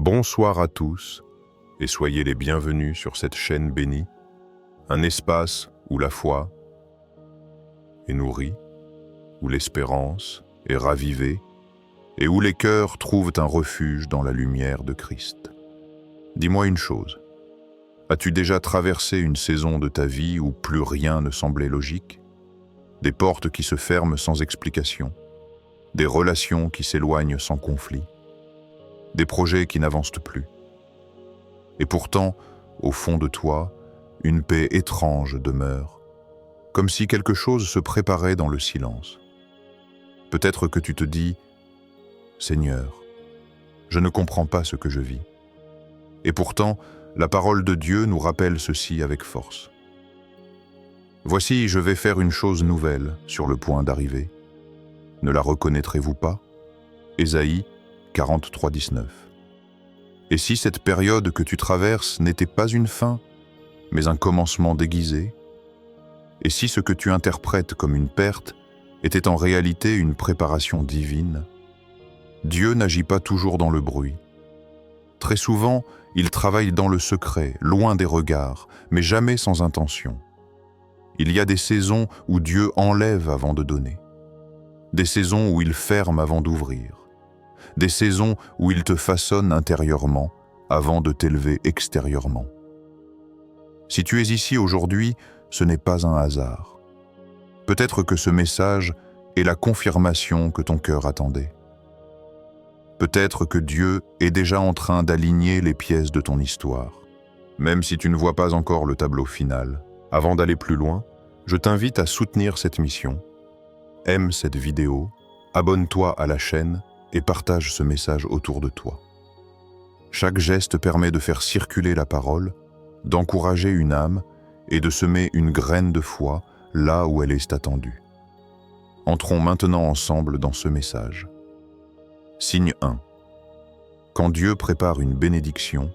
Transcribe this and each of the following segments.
Bonsoir à tous et soyez les bienvenus sur cette chaîne bénie, un espace où la foi est nourrie, où l'espérance est ravivée et où les cœurs trouvent un refuge dans la lumière de Christ. Dis-moi une chose, as-tu déjà traversé une saison de ta vie où plus rien ne semblait logique? Des portes qui se ferment sans explication, des relations qui s'éloignent sans conflit, des projets qui n'avancent plus. Et pourtant, au fond de toi, une paix étrange demeure, comme si quelque chose se préparait dans le silence. Peut-être que tu te dis « Seigneur, je ne comprends pas ce que je vis ». Et pourtant, la parole de Dieu nous rappelle ceci avec force. Voici, je vais faire une chose nouvelle sur le point d'arriver. Ne la reconnaîtrez-vous pas? Ésaïe 43, 19. Et si cette période que tu traverses n'était pas une fin, mais un commencement déguisé? Et si ce que tu interprètes comme une perte était en réalité une préparation divine? Dieu n'agit pas toujours dans le bruit. Très souvent, il travaille dans le secret, loin des regards, mais jamais sans intention. Il y a des saisons où Dieu enlève avant de donner, des saisons où il ferme avant d'ouvrir, des saisons où il te façonne intérieurement avant de t'élever extérieurement. Si tu es ici aujourd'hui, ce n'est pas un hasard. Peut-être que ce message est la confirmation que ton cœur attendait. Peut-être que Dieu est déjà en train d'aligner les pièces de ton histoire. Même si tu ne vois pas encore le tableau final, avant d'aller plus loin, je t'invite à soutenir cette mission. Aime cette vidéo, abonne-toi à la chaîne et partage ce message autour de toi. Chaque geste permet de faire circuler la parole, d'encourager une âme et de semer une graine de foi là où elle est attendue. Entrons maintenant ensemble dans ce message. Signe 1. Quand Dieu prépare une bénédiction,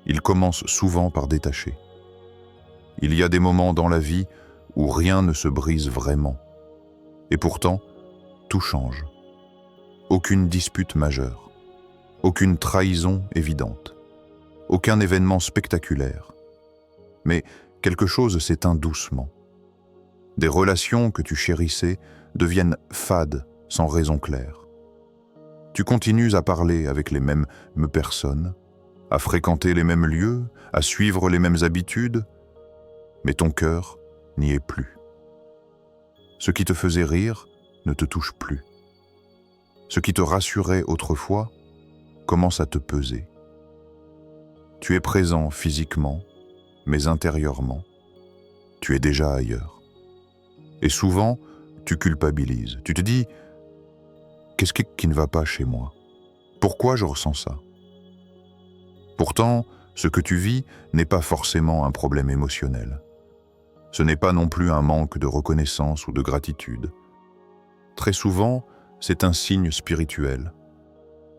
il commence souvent par détacher. Il y a des moments dans la vie où rien ne se brise vraiment. Et pourtant, tout change. Aucune dispute majeure, aucune trahison évidente, aucun événement spectaculaire. Mais quelque chose s'éteint doucement. Des relations que tu chérissais deviennent fades sans raison claire. Tu continues à parler avec les mêmes personnes, à fréquenter les mêmes lieux, à suivre les mêmes habitudes, mais ton cœur n'y est plus. Ce qui te faisait rire ne te touche plus. Ce qui te rassurait autrefois commence à te peser. Tu es présent physiquement, mais intérieurement, tu es déjà ailleurs. Et souvent, tu culpabilises. Tu te dis « Qu'est-ce qui ne va pas chez moi? Pourquoi je ressens ça ?» Pourtant, ce que tu vis n'est pas forcément un problème émotionnel. Ce n'est pas non plus un manque de reconnaissance ou de gratitude. Très souvent, c'est un signe spirituel.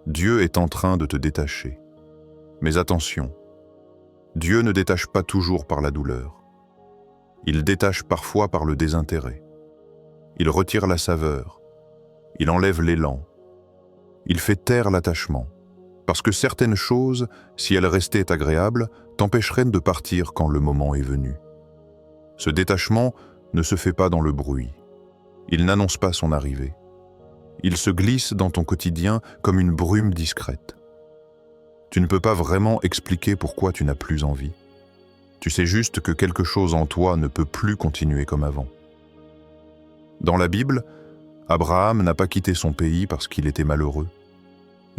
Dieu est en train de te détacher. Mais attention, Dieu ne détache pas toujours par la douleur. Il détache parfois par le désintérêt. Il retire la saveur. Il enlève l'élan. Il fait taire l'attachement. Parce que certaines choses, si elles restaient agréables, t'empêcheraient de partir quand le moment est venu. Ce détachement ne se fait pas dans le bruit. Il n'annonce pas son arrivée. Il se glisse dans ton quotidien comme une brume discrète. Tu ne peux pas vraiment expliquer pourquoi tu n'as plus envie. Tu sais juste que quelque chose en toi ne peut plus continuer comme avant. Dans la Bible, Abraham n'a pas quitté son pays parce qu'il était malheureux.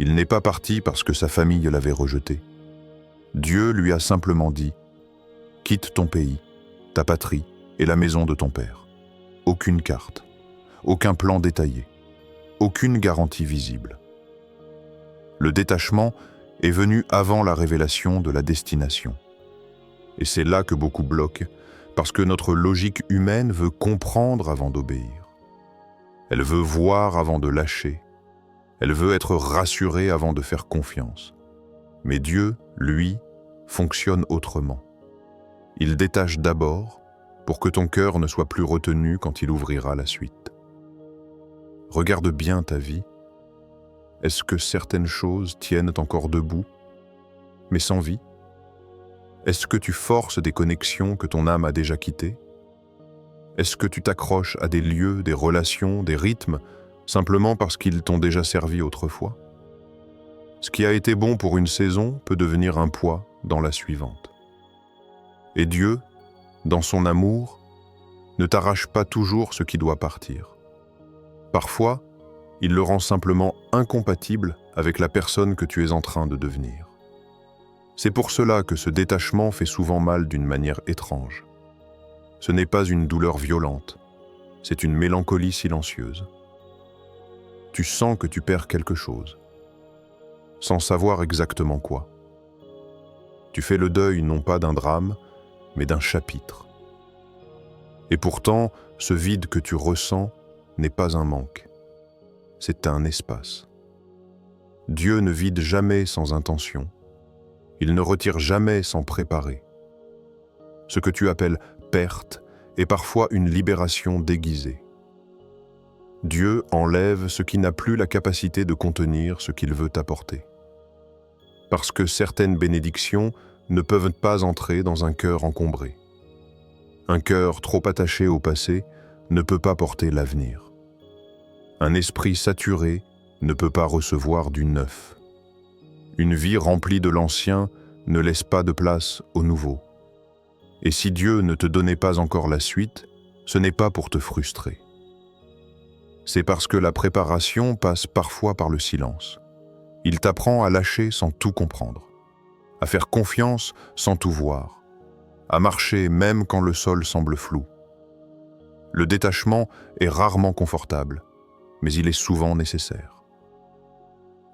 Il n'est pas parti parce que sa famille l'avait rejeté. Dieu lui a simplement dit « Quitte ton pays, ta patrie et la maison de ton père. » Aucune carte, aucun plan détaillé, aucune garantie visible. Le détachement est venu avant la révélation de la destination. Et c'est là que beaucoup bloquent, parce que notre logique humaine veut comprendre avant d'obéir. Elle veut voir avant de lâcher. Elle veut être rassurée avant de faire confiance. Mais Dieu, lui, fonctionne autrement. Il détache d'abord pour que ton cœur ne soit plus retenu quand il ouvrira la suite. Regarde bien ta vie. Est-ce que certaines choses tiennent encore debout, mais sans vie? Est-ce que tu forces des connexions que ton âme a déjà quittées? Est-ce que tu t'accroches à des lieux, des relations, des rythmes, simplement parce qu'ils t'ont déjà servi autrefois? Ce qui a été bon pour une saison peut devenir un poids dans la suivante. Et Dieu, dans son amour, ne t'arrache pas toujours ce qui doit partir. Parfois, il le rend simplement incompatible avec la personne que tu es en train de devenir. C'est pour cela que ce détachement fait souvent mal d'une manière étrange. Ce n'est pas une douleur violente, c'est une mélancolie silencieuse. Tu sens que tu perds quelque chose, sans savoir exactement quoi. Tu fais le deuil non pas d'un drame, mais d'un chapitre. Et pourtant, ce vide que tu ressens n'est pas un manque, c'est un espace. Dieu ne vide jamais sans intention, il ne retire jamais sans préparer. Ce que tu appelles perte est parfois une libération déguisée. Dieu enlève ce qui n'a plus la capacité de contenir ce qu'il veut apporter. Parce que certaines bénédictions ne peuvent pas entrer dans un cœur encombré. Un cœur trop attaché au passé ne peut pas porter l'avenir. Un esprit saturé ne peut pas recevoir du neuf. Une vie remplie de l'ancien ne laisse pas de place au nouveau. Et si Dieu ne te donnait pas encore la suite, ce n'est pas pour te frustrer. C'est parce que la préparation passe parfois par le silence. Il t'apprend à lâcher sans tout comprendre, à faire confiance sans tout voir, à marcher même quand le sol semble flou. Le détachement est rarement confortable, mais il est souvent nécessaire.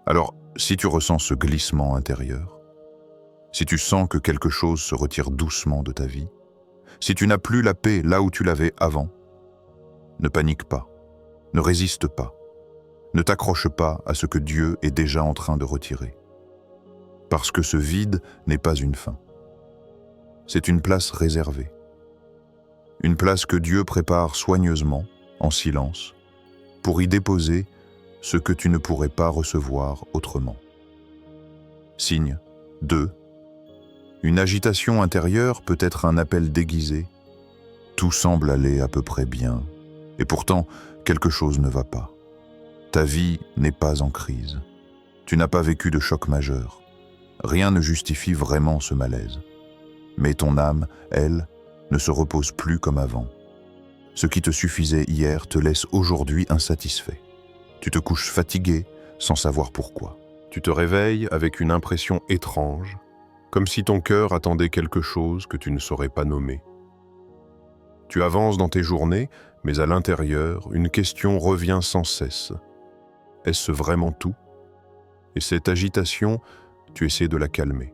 Alors, si tu ressens ce glissement intérieur, si tu sens que quelque chose se retire doucement de ta vie, si tu n'as plus la paix là où tu l'avais avant, ne panique pas, ne résiste pas, ne t'accroche pas à ce que Dieu est déjà en train de retirer. Parce que ce vide n'est pas une fin. C'est une place réservée. Une place que Dieu prépare soigneusement, en silence, pour y déposer ce que tu ne pourrais pas recevoir autrement. Signe 2. Une agitation intérieure peut être un appel déguisé. Tout semble aller à peu près bien, et pourtant, quelque chose ne va pas. Ta vie n'est pas en crise. Tu n'as pas vécu de choc majeur. Rien ne justifie vraiment ce malaise. Mais ton âme, elle, ne se repose plus comme avant. Ce qui te suffisait hier te laisse aujourd'hui insatisfait. Tu te couches fatigué sans savoir pourquoi. Tu te réveilles avec une impression étrange, comme si ton cœur attendait quelque chose que tu ne saurais pas nommer. Tu avances dans tes journées, mais à l'intérieur, une question revient sans cesse. Est-ce vraiment tout? Et cette agitation, tu essaies de la calmer.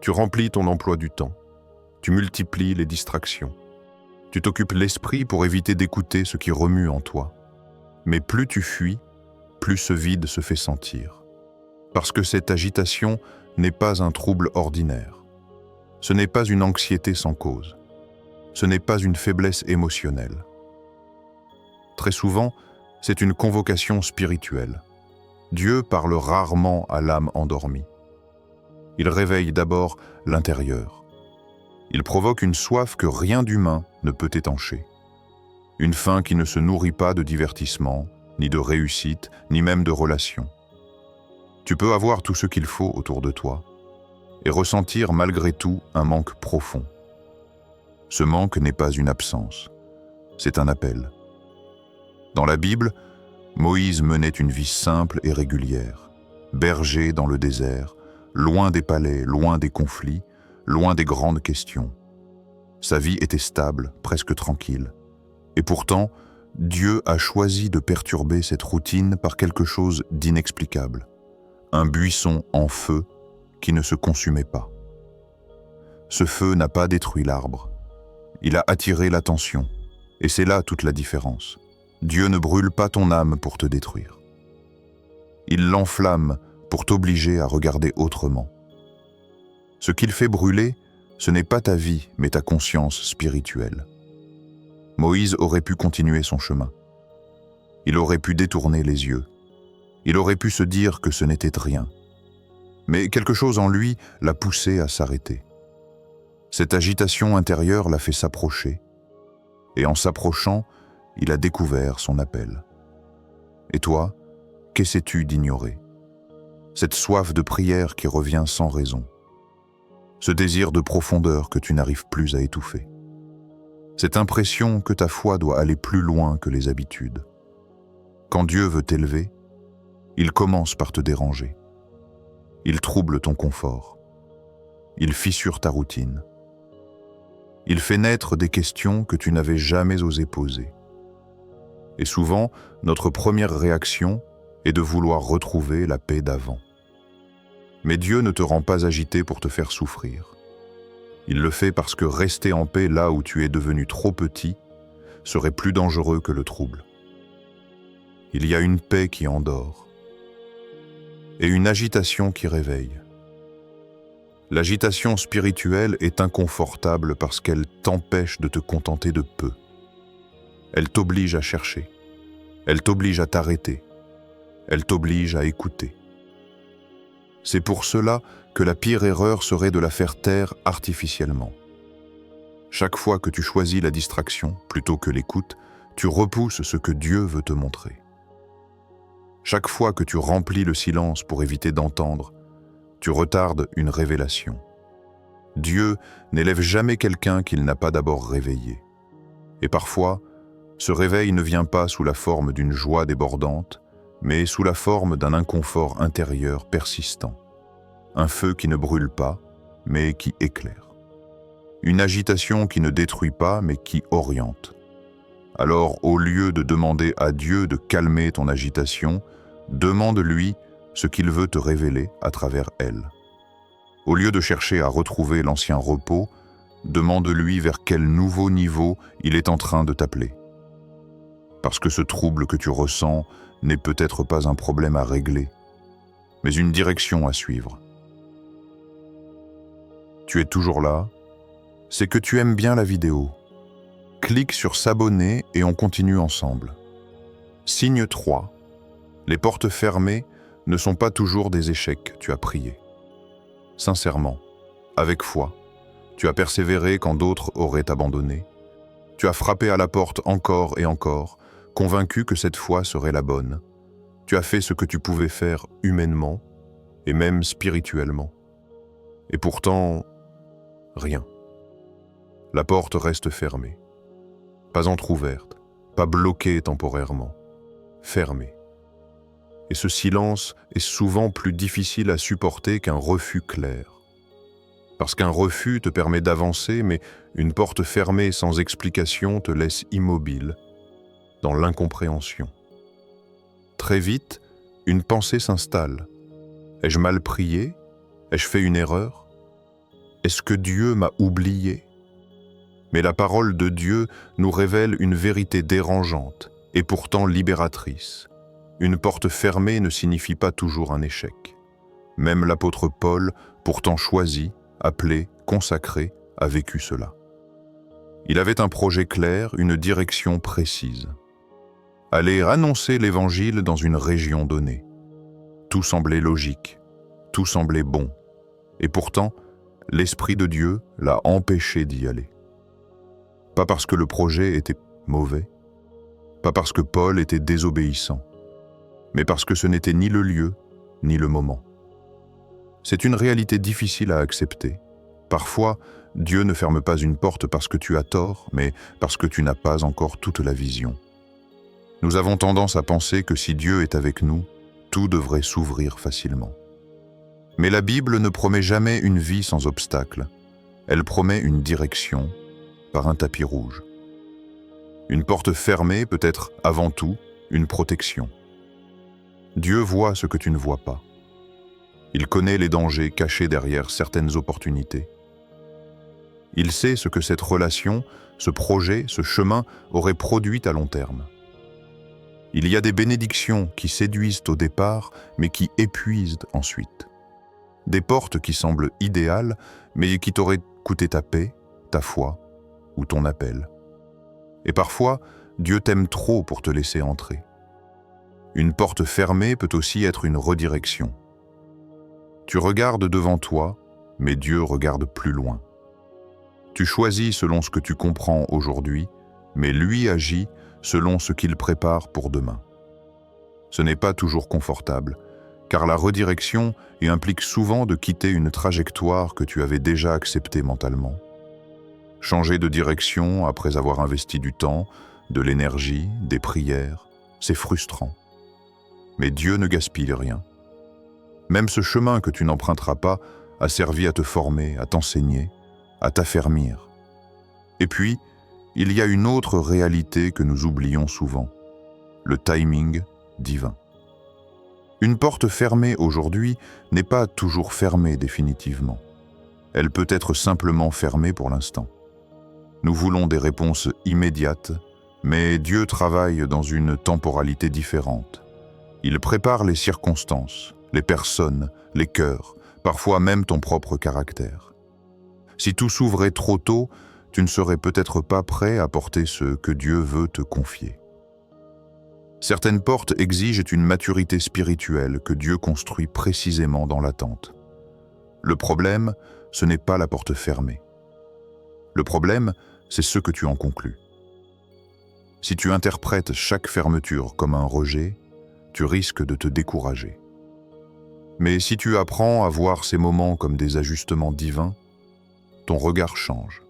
Tu remplis ton emploi du temps. Tu multiplies les distractions. Tu t'occupes l'esprit pour éviter d'écouter ce qui remue en toi. Mais plus tu fuis, plus ce vide se fait sentir. Parce que cette agitation n'est pas un trouble ordinaire. Ce n'est pas une anxiété sans cause. Ce n'est pas une faiblesse émotionnelle. Très souvent, c'est une convocation spirituelle. Dieu parle rarement à l'âme endormie. Il réveille d'abord l'intérieur. Il provoque une soif que rien d'humain ne peut étancher. Une faim qui ne se nourrit pas de divertissement, ni de réussite, ni même de relations. Tu peux avoir tout ce qu'il faut autour de toi et ressentir malgré tout un manque profond. Ce manque n'est pas une absence, c'est un appel. Dans la Bible, Moïse menait une vie simple et régulière, berger dans le désert, loin des palais, loin des conflits, loin des grandes questions. Sa vie était stable, presque tranquille. Et pourtant, Dieu a choisi de perturber cette routine par quelque chose d'inexplicable. Un buisson en feu qui ne se consumait pas. Ce feu n'a pas détruit l'arbre. Il a attiré l'attention. Et c'est là toute la différence. Dieu ne brûle pas ton âme pour te détruire. Il l'enflamme pour t'obliger à regarder autrement. Ce qu'il fait brûler, ce n'est pas ta vie, mais ta conscience spirituelle. Moïse aurait pu continuer son chemin. Il aurait pu détourner les yeux. Il aurait pu se dire que ce n'était rien. Mais quelque chose en lui l'a poussé à s'arrêter. Cette agitation intérieure l'a fait s'approcher, et en s'approchant, il a découvert son appel. Et toi, qu'essaies-tu d'ignorer? Cette soif de prière qui revient sans raison. Ce désir de profondeur que tu n'arrives plus à étouffer. Cette impression que ta foi doit aller plus loin que les habitudes. Quand Dieu veut t'élever, il commence par te déranger. Il trouble ton confort. Il fissure ta routine. Il fait naître des questions que tu n'avais jamais osé poser. Et souvent, notre première réaction est de vouloir retrouver la paix d'avant. Mais Dieu ne te rend pas agité pour te faire souffrir. Il le fait parce que rester en paix là où tu es devenu trop petit serait plus dangereux que le trouble. Il y a une paix qui endort et une agitation qui réveille. L'agitation spirituelle est inconfortable parce qu'elle t'empêche de te contenter de peu. Elle t'oblige à chercher. Elle t'oblige à t'arrêter. Elle t'oblige à écouter. C'est pour cela que la pire erreur serait de la faire taire artificiellement. Chaque fois que tu choisis la distraction plutôt que l'écoute, tu repousses ce que Dieu veut te montrer. Chaque fois que tu remplis le silence pour éviter d'entendre, tu retardes une révélation. Dieu n'élève jamais quelqu'un qu'il n'a pas d'abord réveillé. Et parfois, ce réveil ne vient pas sous la forme d'une joie débordante, mais sous la forme d'un inconfort intérieur persistant. Un feu qui ne brûle pas, mais qui éclaire. Une agitation qui ne détruit pas, mais qui oriente. Alors, au lieu de demander à Dieu de calmer ton agitation, demande-lui ce qu'il veut te révéler à travers elle. Au lieu de chercher à retrouver l'ancien repos, demande-lui vers quel nouveau niveau il est en train de t'appeler. Parce que ce trouble que tu ressens n'est peut-être pas un problème à régler, mais une direction à suivre. Tu es toujours là, c'est que tu aimes bien la vidéo. Clique sur s'abonner et on continue ensemble. Signe 3. Les portes fermées ne sont pas toujours des échecs, tu as prié. Sincèrement, avec foi, tu as persévéré quand d'autres auraient abandonné. Tu as frappé à la porte encore et encore, convaincu que cette fois serait la bonne. Tu as fait ce que tu pouvais faire humainement et même spirituellement. Et pourtant, rien. La porte reste fermée. Pas entr'ouverte, pas bloquée temporairement, fermée. Et ce silence est souvent plus difficile à supporter qu'un refus clair. Parce qu'un refus te permet d'avancer, mais une porte fermée sans explication te laisse immobile, dans l'incompréhension. Très vite, une pensée s'installe. Ai-je mal prié? Ai-je fait une erreur? Est-ce que Dieu m'a oublié? Mais la parole de Dieu nous révèle une vérité dérangeante et pourtant libératrice. Une porte fermée ne signifie pas toujours un échec. Même l'apôtre Paul, pourtant choisi, appelé, consacré, a vécu cela. Il avait un projet clair, une direction précise. Aller annoncer l'évangile dans une région donnée. Tout semblait logique, tout semblait bon. Et pourtant, l'Esprit de Dieu l'a empêché d'y aller. Pas parce que le projet était mauvais, pas parce que Paul était désobéissant, mais parce que ce n'était ni le lieu, ni le moment. C'est une réalité difficile à accepter. Parfois, Dieu ne ferme pas une porte parce que tu as tort, mais parce que tu n'as pas encore toute la vision. Nous avons tendance à penser que si Dieu est avec nous, tout devrait s'ouvrir facilement. Mais la Bible ne promet jamais une vie sans obstacles. Elle promet une direction par un tapis rouge. Une porte fermée peut être avant tout une protection. Dieu voit ce que tu ne vois pas. Il connaît les dangers cachés derrière certaines opportunités. Il sait ce que cette relation, ce projet, ce chemin aurait produit à long terme. Il y a des bénédictions qui séduisent au départ, mais qui épuisent ensuite. Des portes qui semblent idéales, mais qui t'auraient coûté ta paix, ta foi ou ton appel. Et parfois, Dieu t'aime trop pour te laisser entrer. Une porte fermée peut aussi être une redirection. Tu regardes devant toi, mais Dieu regarde plus loin. Tu choisis selon ce que tu comprends aujourd'hui, mais lui agit selon ce qu'il prépare pour demain. Ce n'est pas toujours confortable, car la redirection implique souvent de quitter une trajectoire que tu avais déjà acceptée mentalement. Changer de direction après avoir investi du temps, de l'énergie, des prières, c'est frustrant. Mais Dieu ne gaspille rien. Même ce chemin que tu n'emprunteras pas a servi à te former, à t'enseigner, à t'affermir. Et puis, il y a une autre réalité que nous oublions souvent, le timing divin. Une porte fermée aujourd'hui n'est pas toujours fermée définitivement. Elle peut être simplement fermée pour l'instant. Nous voulons des réponses immédiates, mais Dieu travaille dans une temporalité différente. Il prépare les circonstances, les personnes, les cœurs, parfois même ton propre caractère. Si tout s'ouvrait trop tôt, tu ne serais peut-être pas prêt à porter ce que Dieu veut te confier. Certaines portes exigent une maturité spirituelle que Dieu construit précisément dans l'attente. Le problème, ce n'est pas la porte fermée. Le problème, c'est ce que tu en conclus. Si tu interprètes chaque fermeture comme un rejet, tu risques de te décourager. Mais si tu apprends à voir ces moments comme des ajustements divins, ton regard change.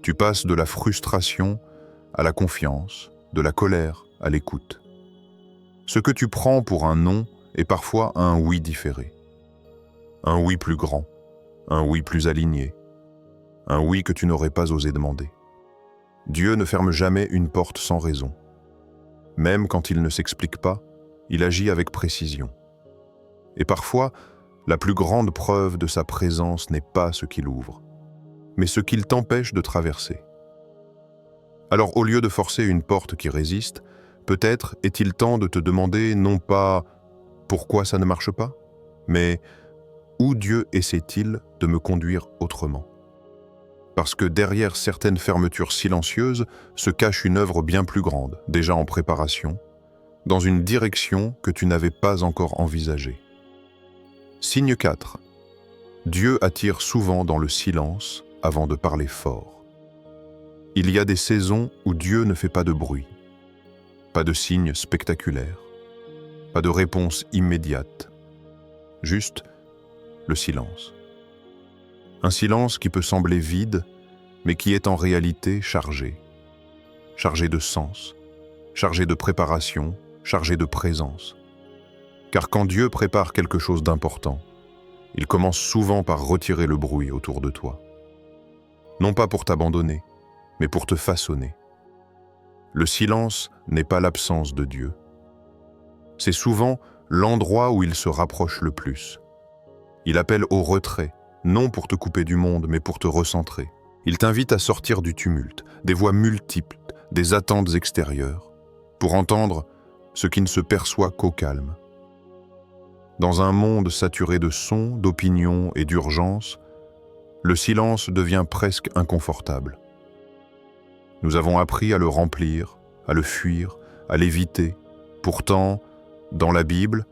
Tu passes de la frustration à la confiance, de la colère à l'écoute. Ce que tu prends pour un non est parfois un oui différé. Un oui plus grand, un oui plus aligné, un oui que tu n'aurais pas osé demander. Dieu ne ferme jamais une porte sans raison. Même quand il ne s'explique pas, il agit avec précision. Et parfois, la plus grande preuve de sa présence n'est pas ce qu'il ouvre, mais ce qu'il t'empêche de traverser. Alors au lieu de forcer une porte qui résiste, peut-être est-il temps de te demander non pas « pourquoi ça ne marche pas ?», mais « où Dieu essaie-t-il de me conduire autrement ?» Parce que derrière certaines fermetures silencieuses se cache une œuvre bien plus grande, déjà en préparation, dans une direction que tu n'avais pas encore envisagée. Signe 4. Dieu attire souvent dans le silence avant de parler fort. Il y a des saisons où Dieu ne fait pas de bruit, pas de signes spectaculaires, pas de réponse immédiate, juste le silence. Un silence qui peut sembler vide, mais qui est en réalité chargé de sens, chargé de préparation, chargé de présence. Car quand Dieu prépare quelque chose d'important, il commence souvent par retirer le bruit autour de toi. Non pas pour t'abandonner, mais pour te façonner. Le silence n'est pas l'absence de Dieu. C'est souvent l'endroit où il se rapproche le plus. Il appelle au retrait, non pour te couper du monde, mais pour te recentrer. Il t'invite à sortir du tumulte, des voix multiples, des attentes extérieures, pour entendre ce qui ne se perçoit qu'au calme. Dans un monde saturé de sons, d'opinions et d'urgences, le silence devient presque inconfortable. Nous avons appris à le remplir, à le fuir, à l'éviter. Pourtant, dans la Bible,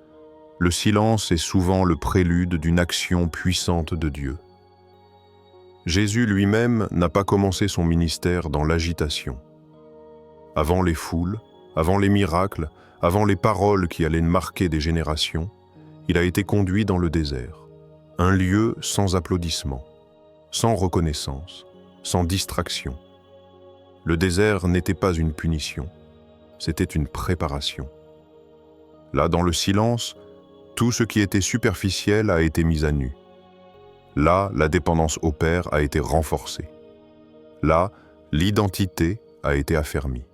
le silence est souvent le prélude d'une action puissante de Dieu. Jésus lui-même n'a pas commencé son ministère dans l'agitation. Avant les foules, avant les miracles, avant les paroles qui allaient marquer des générations, il a été conduit dans le désert, un lieu sans applaudissements, sans reconnaissance, sans distraction. Le désert n'était pas une punition, c'était une préparation. Là, dans le silence, tout ce qui était superficiel a été mis à nu. Là, la dépendance au Père a été renforcée. Là, l'identité a été affermie.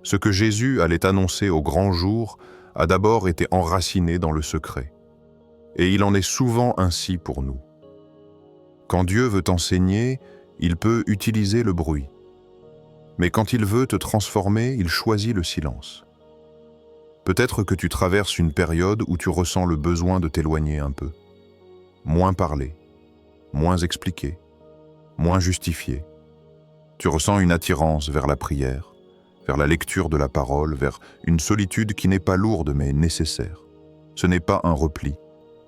Ce que Jésus allait annoncer au grand jour a d'abord été enraciné dans le secret. Et il en est souvent ainsi pour nous. Quand Dieu veut t'enseigner, il peut utiliser le bruit. Mais quand il veut te transformer, il choisit le silence. Peut-être que tu traverses une période où tu ressens le besoin de t'éloigner un peu. Moins parler, moins expliquer, moins justifier. Tu ressens une attirance vers la prière, vers la lecture de la parole, vers une solitude qui n'est pas lourde mais nécessaire. Ce n'est pas un repli,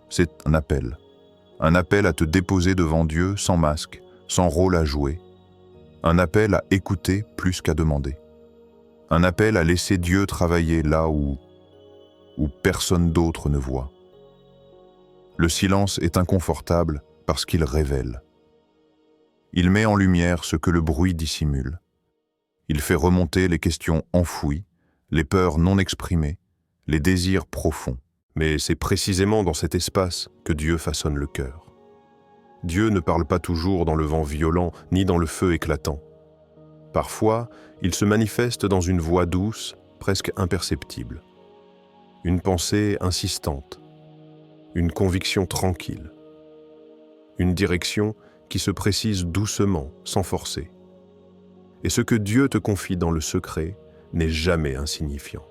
C'est un appel à te déposer devant Dieu sans masque, sans rôle à jouer, un appel à écouter plus qu'à demander, un appel à laisser Dieu travailler là où personne d'autre ne voit. Le silence est inconfortable parce qu'il révèle. Il met en lumière ce que le bruit dissimule. Il fait remonter les questions enfouies, les peurs non exprimées, les désirs profonds. Mais c'est précisément dans cet espace que Dieu façonne le cœur. Dieu ne parle pas toujours dans le vent violent, ni dans le feu éclatant. Parfois, il se manifeste dans une voix douce, presque imperceptible. Une pensée insistante, une conviction tranquille, une direction qui se précise doucement, sans forcer. Et ce que Dieu te confie dans le secret n'est jamais insignifiant.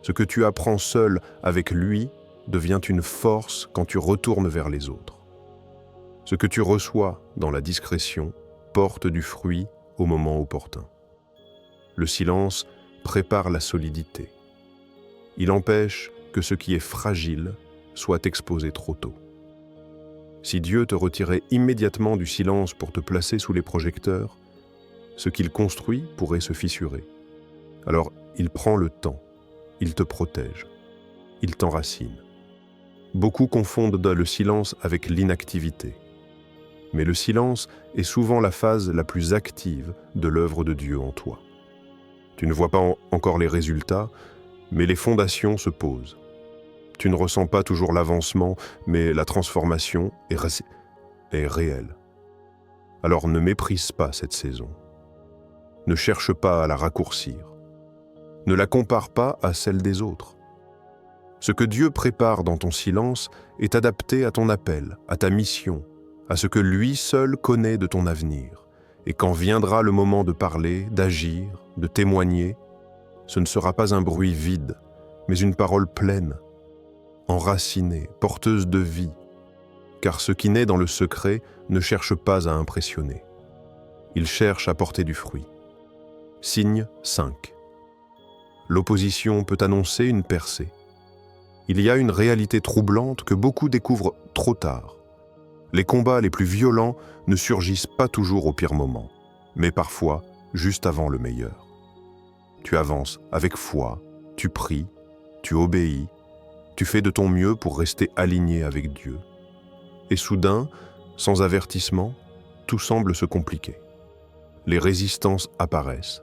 Ce que tu apprends seul avec lui devient une force quand tu retournes vers les autres. Ce que tu reçois dans la discrétion porte du fruit au moment opportun. Le silence prépare la solidité. Il empêche que ce qui est fragile soit exposé trop tôt. Si Dieu te retirait immédiatement du silence pour te placer sous les projecteurs, ce qu'il construit pourrait se fissurer. Alors, il prend le temps, il te protège, il t'enracine. Beaucoup confondent le silence avec l'inactivité. Mais le silence est souvent la phase la plus active de l'œuvre de Dieu en toi. Tu ne vois pas encore les résultats, mais les fondations se posent. Tu ne ressens pas toujours l'avancement, mais la transformation est réelle. Alors ne méprise pas cette saison. Ne cherche pas à la raccourcir. Ne la compare pas à celle des autres. Ce que Dieu prépare dans ton silence est adapté à ton appel, à ta mission, à ce que lui seul connaît de ton avenir. Et quand viendra le moment de parler, d'agir, de témoigner, ce ne sera pas un bruit vide, mais une parole pleine, enracinée, porteuse de vie, car ce qui naît dans le secret ne cherche pas à impressionner. Il cherche à porter du fruit. Signe 5. L'opposition peut annoncer une percée. Il y a une réalité troublante que beaucoup découvrent trop tard. Les combats les plus violents ne surgissent pas toujours au pire moment, mais parfois juste avant le meilleur. Tu avances avec foi, tu pries, tu obéis, tu fais de ton mieux pour rester aligné avec Dieu. Et soudain, sans avertissement, tout semble se compliquer. Les résistances apparaissent,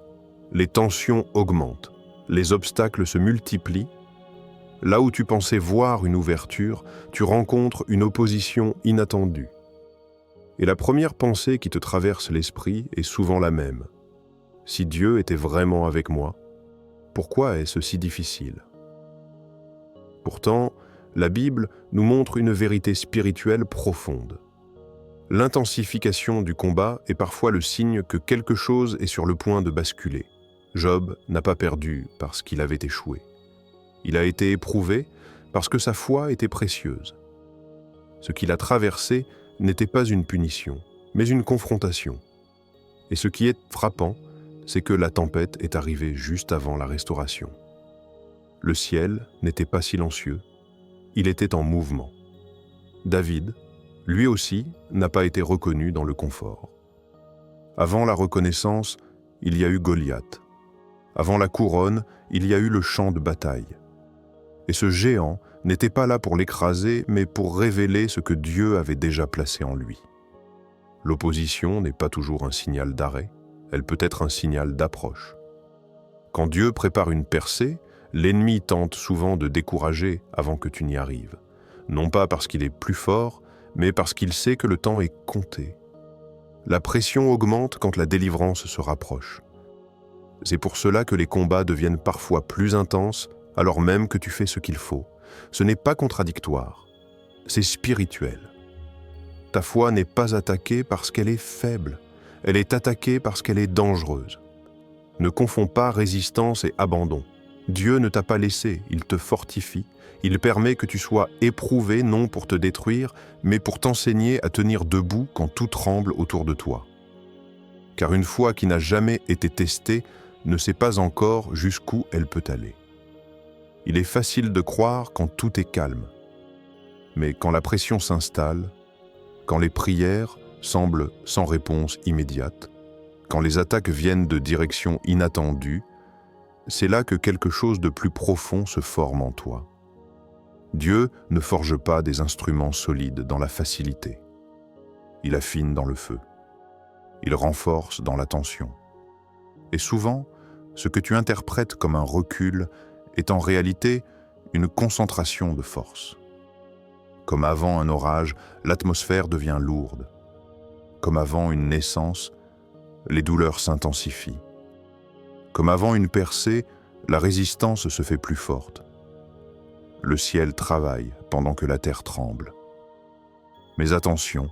les tensions augmentent, les obstacles se multiplient. Là où tu pensais voir une ouverture, tu rencontres une opposition inattendue. Et la première pensée qui te traverse l'esprit est souvent la même. Si Dieu était vraiment avec moi, pourquoi est-ce si difficile ? Pourtant, la Bible nous montre une vérité spirituelle profonde. L'intensification du combat est parfois le signe que quelque chose est sur le point de basculer. Job n'a pas perdu parce qu'il avait échoué. Il a été éprouvé parce que sa foi était précieuse. Ce qu'il a traversé n'était pas une punition, mais une confrontation. Et ce qui est frappant, c'est que la tempête est arrivée juste avant la restauration. Le ciel n'était pas silencieux, il était en mouvement. David, lui aussi, n'a pas été reconnu dans le confort. Avant la reconnaissance, il y a eu Goliath. Avant la couronne, il y a eu le champ de bataille. Et ce géant n'était pas là pour l'écraser, mais pour révéler ce que Dieu avait déjà placé en lui. L'opposition n'est pas toujours un signal d'arrêt, elle peut être un signal d'approche. Quand Dieu prépare une percée, l'ennemi tente souvent de décourager avant que tu n'y arrives. Non pas parce qu'il est plus fort, mais parce qu'il sait que le temps est compté. La pression augmente quand la délivrance se rapproche. C'est pour cela que les combats deviennent parfois plus intenses alors même que tu fais ce qu'il faut. Ce n'est pas contradictoire, c'est spirituel. Ta foi n'est pas attaquée parce qu'elle est faible, elle est attaquée parce qu'elle est dangereuse. Ne confonds pas résistance et abandon. Dieu ne t'a pas laissé, il te fortifie, il permet que tu sois éprouvé non pour te détruire, mais pour t'enseigner à tenir debout quand tout tremble autour de toi. Car une foi qui n'a jamais été testée ne sait pas encore jusqu'où elle peut aller. Il est facile de croire quand tout est calme. Mais quand la pression s'installe, quand les prières semblent sans réponse immédiate, quand les attaques viennent de directions inattendues, c'est là que quelque chose de plus profond se forme en toi. Dieu ne forge pas des instruments solides dans la facilité. Il affine dans le feu. Il renforce dans la tension. Et souvent, ce que tu interprètes comme un recul est en réalité une concentration de force. Comme avant un orage, l'atmosphère devient lourde. Comme avant une naissance, les douleurs s'intensifient. Comme avant une percée, la résistance se fait plus forte. Le ciel travaille pendant que la terre tremble. Mais attention,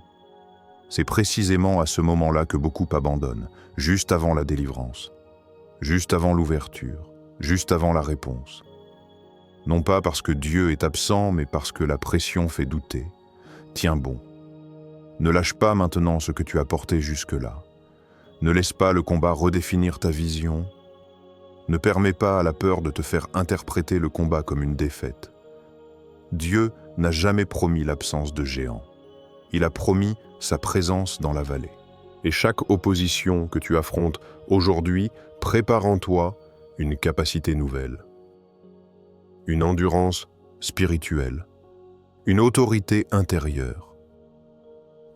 c'est précisément à ce moment-là que beaucoup abandonnent, juste avant la délivrance, juste avant l'ouverture, juste avant la réponse. Non pas parce que Dieu est absent, mais parce que la pression fait douter. Tiens bon. Ne lâche pas maintenant ce que tu as porté jusque-là. Ne laisse pas le combat redéfinir ta vision. Ne permets pas à la peur de te faire interpréter le combat comme une défaite. Dieu n'a jamais promis l'absence de géants. Il a promis sa présence dans la vallée. Et chaque opposition que tu affrontes aujourd'hui prépare en toi une capacité nouvelle. Une endurance spirituelle. Une autorité intérieure.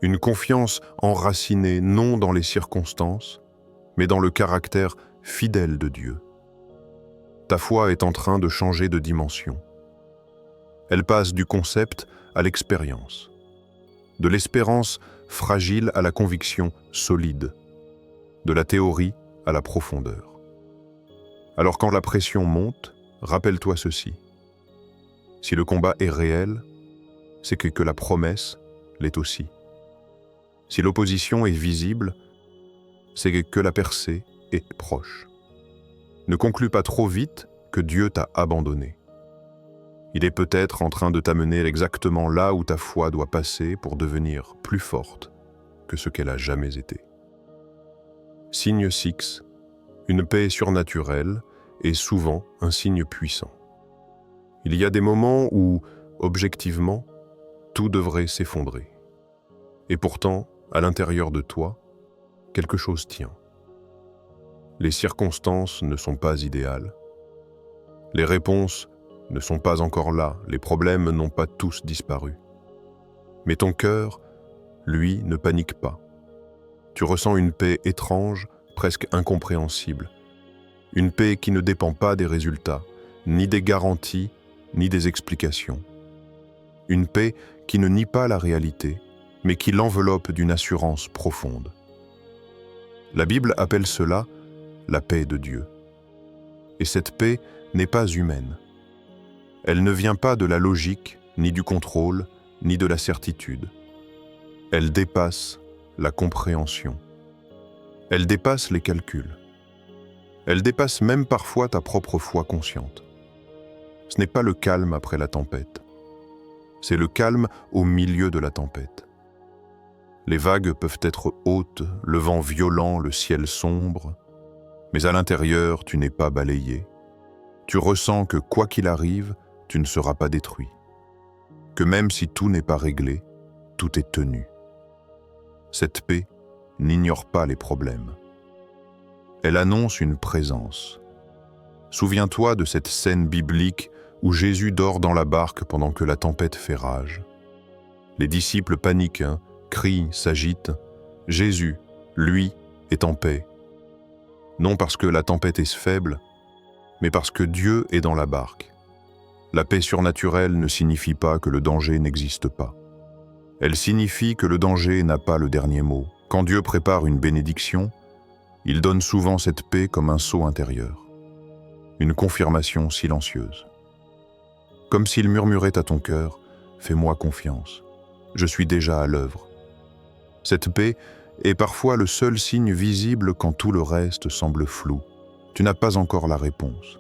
Une confiance enracinée non dans les circonstances, mais dans le caractère fidèle de Dieu. Ta foi est en train de changer de dimension. Elle passe du concept à l'expérience, de l'espérance fragile à la conviction solide, de la théorie à la profondeur. Alors quand la pression monte, rappelle-toi ceci. Si le combat est réel, c'est que la promesse l'est aussi. Si l'opposition est visible, c'est que la percée est proche. Ne conclus pas trop vite que Dieu t'a abandonné. Il est peut-être en train de t'amener exactement là où ta foi doit passer pour devenir plus forte que ce qu'elle a jamais été. Signe 6, une paix surnaturelle est souvent un signe puissant. Il y a des moments où, objectivement, tout devrait s'effondrer. Et pourtant, à l'intérieur de toi, quelque chose tient. Les circonstances ne sont pas idéales. Les réponses ne sont pas encore là, les problèmes n'ont pas tous disparu. Mais ton cœur, lui, ne panique pas. Tu ressens une paix étrange, presque incompréhensible. Une paix qui ne dépend pas des résultats, ni des garanties, ni des explications. Une paix qui ne nie pas la réalité, mais qui l'enveloppe d'une assurance profonde. La Bible appelle cela la paix de Dieu. Et cette paix n'est pas humaine. Elle ne vient pas de la logique, ni du contrôle, ni de la certitude. Elle dépasse la compréhension. Elle dépasse les calculs. Elle dépasse même parfois ta propre foi consciente. Ce n'est pas le calme après la tempête. C'est le calme au milieu de la tempête. Les vagues peuvent être hautes, le vent violent, le ciel sombre, mais à l'intérieur, tu n'es pas balayé. Tu ressens que quoi qu'il arrive, tu ne seras pas détruit. Que même si tout n'est pas réglé, tout est tenu. Cette paix n'ignore pas les problèmes. Elle annonce une présence. Souviens-toi de cette scène biblique où Jésus dort dans la barque pendant que la tempête fait rage. Les disciples paniquent, crient, s'agitent. Jésus, lui, est en paix. Non parce que la tempête est faible, mais parce que Dieu est dans la barque. La paix surnaturelle ne signifie pas que le danger n'existe pas. Elle signifie que le danger n'a pas le dernier mot. Quand Dieu prépare une bénédiction, il donne souvent cette paix comme un sceau intérieur, une confirmation silencieuse. Comme s'il murmurait à ton cœur, « Fais-moi confiance, je suis déjà à l'œuvre ». Cette paix est parfois le seul signe visible quand tout le reste semble flou. Tu n'as pas encore la réponse,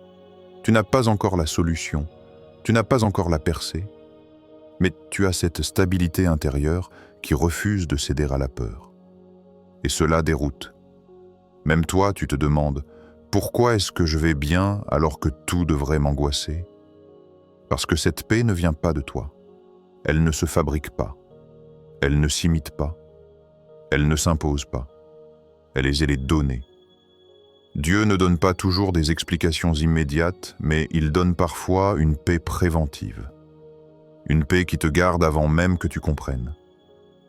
tu n'as pas encore la solution, tu n'as pas encore la percée, mais tu as cette stabilité intérieure qui refuse de céder à la peur. Et cela déroute. Même toi, tu te demandes, pourquoi est-ce que je vais bien alors que tout devrait m'angoisser ? Parce que cette paix ne vient pas de toi. Elle ne se fabrique pas. Elle ne s'imite pas. Elle ne s'impose pas. Elle est donnée. Dieu ne donne pas toujours des explications immédiates, mais il donne parfois une paix préventive. Une paix qui te garde avant même que tu comprennes.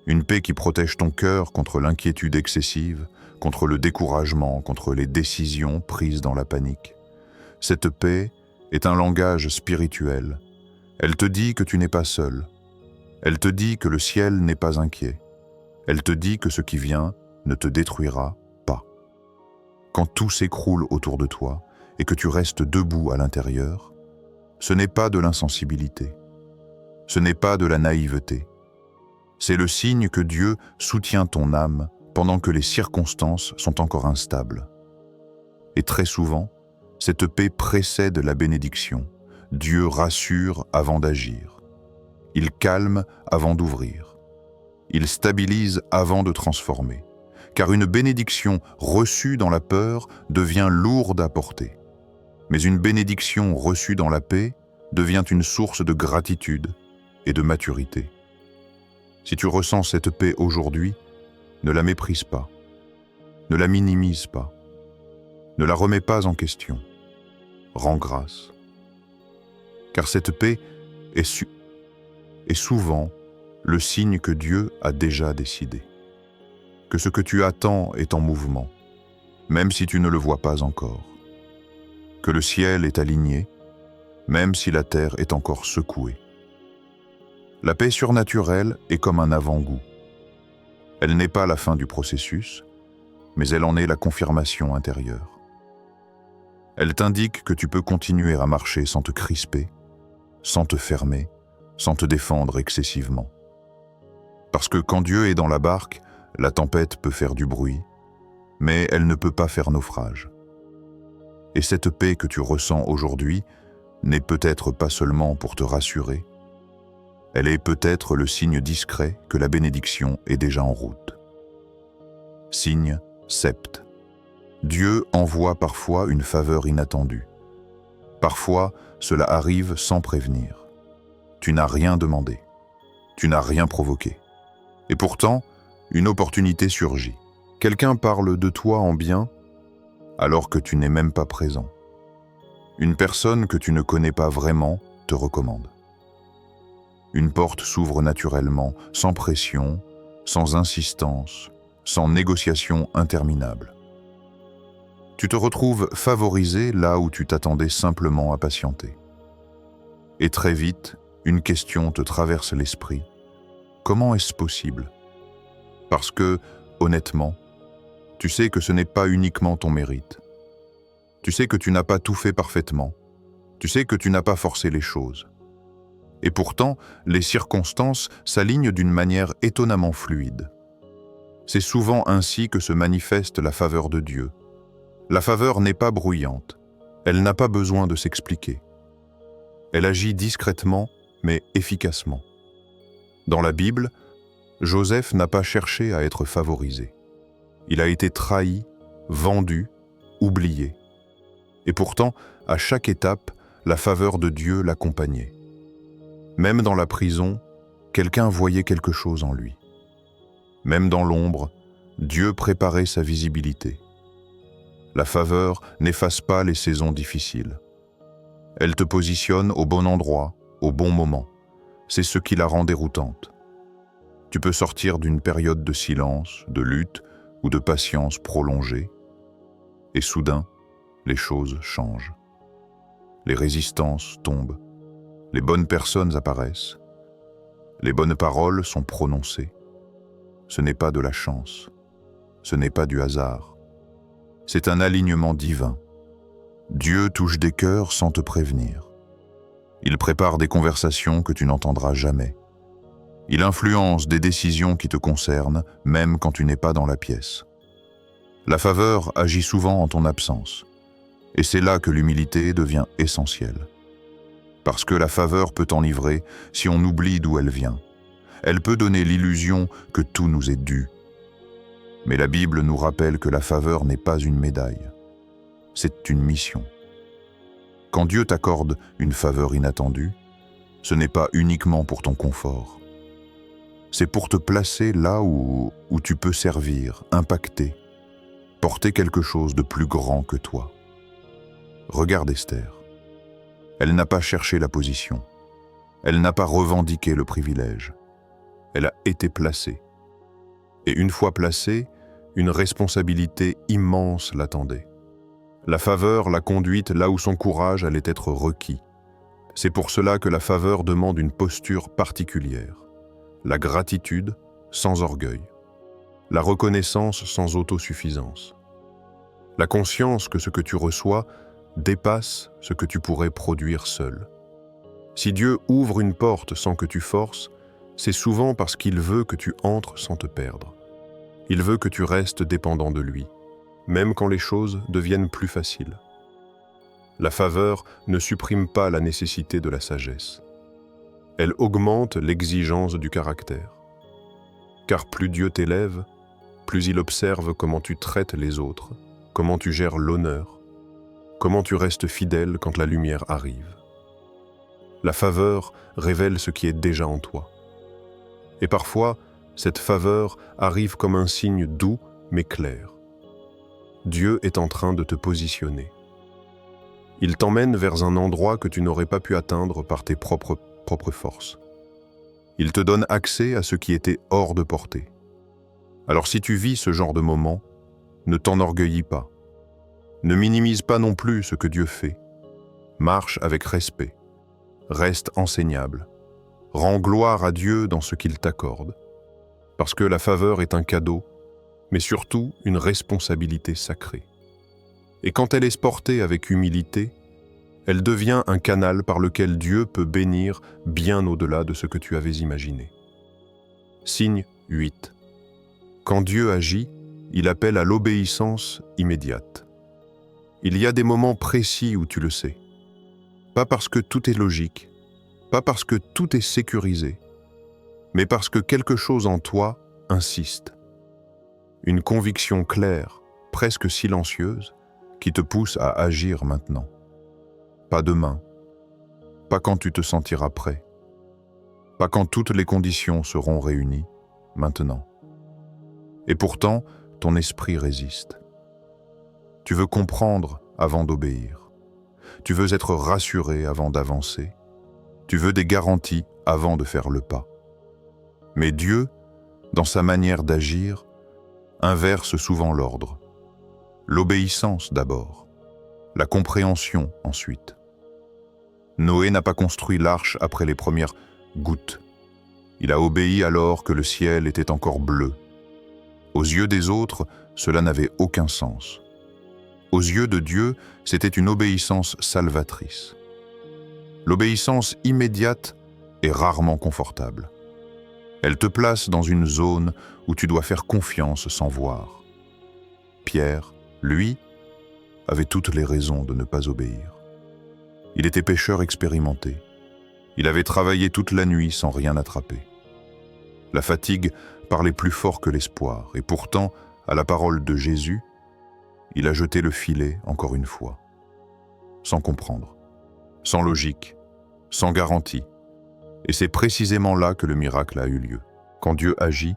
Une paix qui protège ton cœur contre l'inquiétude excessive, contre le découragement, contre les décisions prises dans la panique. Cette paix est un langage spirituel. Elle te dit que tu n'es pas seul. Elle te dit que le ciel n'est pas inquiet. Elle te dit que ce qui vient ne te détruira pas. Quand tout s'écroule autour de toi et que tu restes debout à l'intérieur, ce n'est pas de l'insensibilité. Ce n'est pas de la naïveté. C'est le signe que Dieu soutient ton âme pendant que les circonstances sont encore instables. Et très souvent, cette paix précède la bénédiction. Dieu rassure avant d'agir. Il calme avant d'ouvrir. Il stabilise avant de transformer. Car une bénédiction reçue dans la peur devient lourde à porter. Mais une bénédiction reçue dans la paix devient une source de gratitude et de maturité. Si tu ressens cette paix aujourd'hui, ne la méprise pas, ne la minimise pas, ne la remets pas en question. Rends grâce. Car cette paix est souvent le signe que Dieu a déjà décidé. Que ce que tu attends est en mouvement, même si tu ne le vois pas encore. Que le ciel est aligné, même si la terre est encore secouée. La paix surnaturelle est comme un avant-goût. Elle n'est pas la fin du processus, mais elle en est la confirmation intérieure. Elle t'indique que tu peux continuer à marcher sans te crisper, sans te fermer, sans te défendre excessivement. Parce que quand Dieu est dans la barque, la tempête peut faire du bruit, mais elle ne peut pas faire naufrage. Et cette paix que tu ressens aujourd'hui n'est peut-être pas seulement pour te rassurer, elle est peut-être le signe discret que la bénédiction est déjà en route. Signe sept. Dieu envoie parfois une faveur inattendue. Parfois, cela arrive sans prévenir. Tu n'as rien demandé. Tu n'as rien provoqué. Et pourtant, une opportunité surgit. Quelqu'un parle de toi en bien, alors que tu n'es même pas présent. Une personne que tu ne connais pas vraiment te recommande. Une porte s'ouvre naturellement, sans pression, sans insistance, sans négociation interminable. Tu te retrouves favorisé là où tu t'attendais simplement à patienter. Et très vite, une question te traverse l'esprit. Comment est-ce possible ? Parce que, honnêtement, tu sais que ce n'est pas uniquement ton mérite. Tu sais que tu n'as pas tout fait parfaitement. Tu sais que tu n'as pas forcé les choses. Et pourtant, les circonstances s'alignent d'une manière étonnamment fluide. C'est souvent ainsi que se manifeste la faveur de Dieu. La faveur n'est pas bruyante. Elle n'a pas besoin de s'expliquer. Elle agit discrètement, mais efficacement. Dans la Bible, Joseph n'a pas cherché à être favorisé. Il a été trahi, vendu, oublié. Et pourtant, à chaque étape, la faveur de Dieu l'accompagnait. Même dans la prison, quelqu'un voyait quelque chose en lui. Même dans l'ombre, Dieu préparait sa visibilité. La faveur n'efface pas les saisons difficiles. Elle te positionne au bon endroit, au bon moment. C'est ce qui la rend déroutante. Tu peux sortir d'une période de silence, de lutte ou de patience prolongée, et soudain, les choses changent. Les résistances tombent. Les bonnes personnes apparaissent. Les bonnes paroles sont prononcées. Ce n'est pas de la chance. Ce n'est pas du hasard. C'est un alignement divin. Dieu touche des cœurs sans te prévenir. Il prépare des conversations que tu n'entendras jamais. Il influence des décisions qui te concernent, même quand tu n'es pas dans la pièce. La faveur agit souvent en ton absence. Et c'est là que l'humilité devient essentielle. Parce que la faveur peut enivrer si on oublie d'où elle vient. Elle peut donner l'illusion que tout nous est dû. Mais la Bible nous rappelle que la faveur n'est pas une médaille. C'est une mission. Quand Dieu t'accorde une faveur inattendue, ce n'est pas uniquement pour ton confort. C'est pour te placer là où tu peux servir, impacter, porter quelque chose de plus grand que toi. Regarde Esther. Elle n'a pas cherché la position. Elle n'a pas revendiqué le privilège. Elle a été placée. Et une fois placée, une responsabilité immense l'attendait. La faveur l'a conduite là où son courage allait être requis. C'est pour cela que la faveur demande une posture particulière. La gratitude sans orgueil. La reconnaissance sans autosuffisance. La conscience que ce que tu reçois dépasse ce que tu pourrais produire seul. Si Dieu ouvre une porte sans que tu forces, c'est souvent parce qu'il veut que tu entres sans te perdre. Il veut que tu restes dépendant de lui, même quand les choses deviennent plus faciles. La faveur ne supprime pas la nécessité de la sagesse. Elle augmente l'exigence du caractère. Car plus Dieu t'élève, plus il observe comment tu traites les autres, comment tu gères l'honneur, comment tu restes fidèle quand la lumière arrive. La faveur révèle ce qui est déjà en toi. Et parfois, cette faveur arrive comme un signe doux mais clair. Dieu est en train de te positionner. Il t'emmène vers un endroit que tu n'aurais pas pu atteindre par tes propres forces. Il te donne accès à ce qui était hors de portée. Alors si tu vis ce genre de moment, ne t'enorgueillis pas. Ne minimise pas non plus ce que Dieu fait. Marche avec respect. Reste enseignable. Rends gloire à Dieu dans ce qu'il t'accorde. Parce que la faveur est un cadeau, mais surtout une responsabilité sacrée. Et quand elle est portée avec humilité, elle devient un canal par lequel Dieu peut bénir bien au-delà de ce que tu avais imaginé. Signe 8. Quand Dieu agit, il appelle à l'obéissance immédiate. Il y a des moments précis où tu le sais. Pas parce que tout est logique, pas parce que tout est sécurisé, mais parce que quelque chose en toi insiste. Une conviction claire, presque silencieuse, qui te pousse à agir maintenant. Pas demain, pas quand tu te sentiras prêt, pas quand toutes les conditions seront réunies, maintenant. Et pourtant, ton esprit résiste. Tu veux comprendre avant d'obéir. Tu veux être rassuré avant d'avancer. Tu veux des garanties avant de faire le pas. Mais Dieu, dans sa manière d'agir, inverse souvent l'ordre. L'obéissance d'abord, la compréhension ensuite. Noé n'a pas construit l'arche après les premières gouttes. Il a obéi alors que le ciel était encore bleu. Aux yeux des autres, cela n'avait aucun sens. Aux yeux de Dieu, c'était une obéissance salvatrice. L'obéissance immédiate est rarement confortable. Elle te place dans une zone où tu dois faire confiance sans voir. Pierre, lui, avait toutes les raisons de ne pas obéir. Il était pêcheur expérimenté. Il avait travaillé toute la nuit sans rien attraper. La fatigue parlait plus fort que l'espoir, et pourtant, à la parole de Jésus, il a jeté le filet encore une fois. Sans comprendre, sans logique, sans garantie. Et c'est précisément là que le miracle a eu lieu. Quand Dieu agit,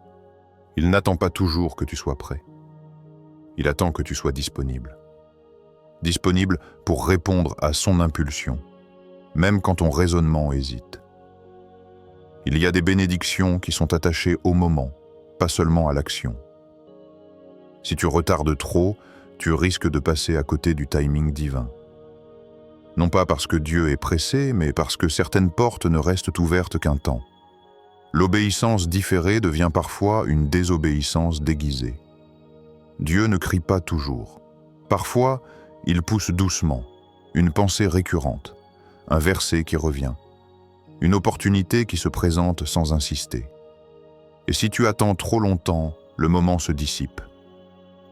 il n'attend pas toujours que tu sois prêt. Il attend que tu sois disponible. Disponible pour répondre à son impulsion, même quand ton raisonnement hésite. Il y a des bénédictions qui sont attachées au moment, pas seulement à l'action. Si tu retardes trop, tu risques de passer à côté du timing divin. Non pas parce que Dieu est pressé, mais parce que certaines portes ne restent ouvertes qu'un temps. L'obéissance différée devient parfois une désobéissance déguisée. Dieu ne crie pas toujours. Parfois, il pousse doucement, une pensée récurrente, un verset qui revient, une opportunité qui se présente sans insister. Et si tu attends trop longtemps, le moment se dissipe.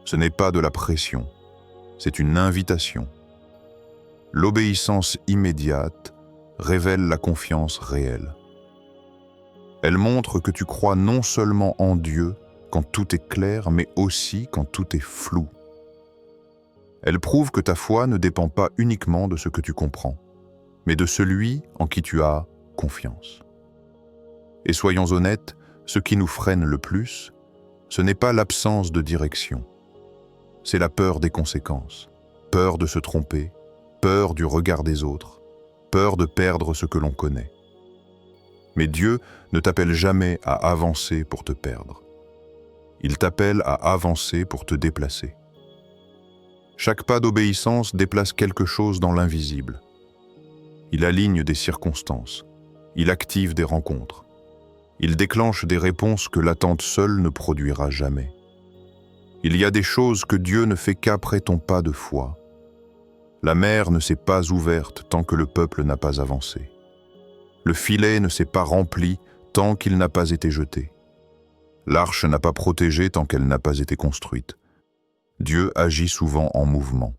Ce n'est pas de la pression, c'est une invitation. L'obéissance immédiate révèle la confiance réelle. Elle montre que tu crois non seulement en Dieu quand tout est clair, mais aussi quand tout est flou. Elle prouve que ta foi ne dépend pas uniquement de ce que tu comprends, mais de celui en qui tu as confiance. Et soyons honnêtes, ce qui nous freine le plus, ce n'est pas l'absence de direction. C'est la peur des conséquences, peur de se tromper, peur du regard des autres, peur de perdre ce que l'on connaît. Mais Dieu ne t'appelle jamais à avancer pour te perdre. Il t'appelle à avancer pour te déplacer. Chaque pas d'obéissance déplace quelque chose dans l'invisible. Il aligne des circonstances, il active des rencontres, il déclenche des réponses que l'attente seule ne produira jamais. Il y a des choses que Dieu ne fait qu'après ton pas de foi. La mer ne s'est pas ouverte tant que le peuple n'a pas avancé. Le filet ne s'est pas rempli tant qu'il n'a pas été jeté. L'arche n'a pas protégé tant qu'elle n'a pas été construite. Dieu agit souvent en mouvement.